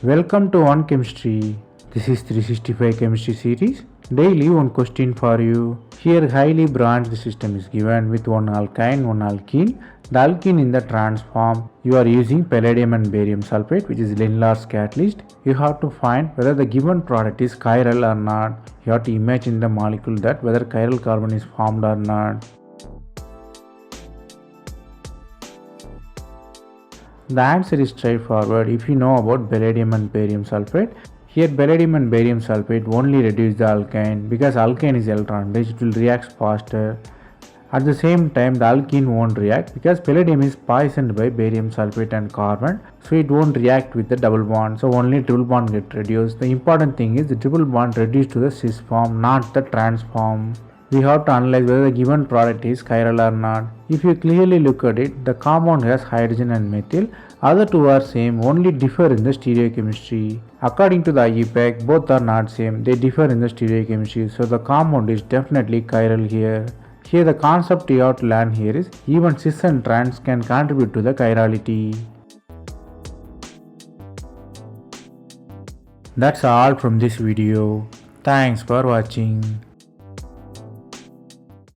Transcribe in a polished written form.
Welcome to One Chemistry. This is 365 Chemistry series. Daily one question for you. Here highly branched system is given with one alkyne, one alkene. The alkene in the trans form, you are using palladium and barium sulfate, which is Lindlar's catalyst. You have to find whether the given product is chiral or not. You have to imagine the molecule that whether chiral carbon is formed or not. The answer is straightforward if you know about palladium and barium sulfate. Here palladium and barium sulfate only reduce the alkyne because alkyne is electron rich, it will react faster. At the same time the alkene won't react because palladium is poisoned by barium sulfate and carbon, so it won't react with the double bond, so only triple bond get reduced. The important thing is the triple bond reduced to the cis form, not the trans form. We have to analyze whether the given product is chiral or not. If you clearly look at it, the compound has hydrogen and methyl. Other two are same, only differ in the stereochemistry. According to the IUPAC, both are not same, they differ in the stereochemistry, so the compound is definitely chiral here. Here the concept you have to learn here is even cis and trans can contribute to the chirality. That's all from this video. Thanks for watching.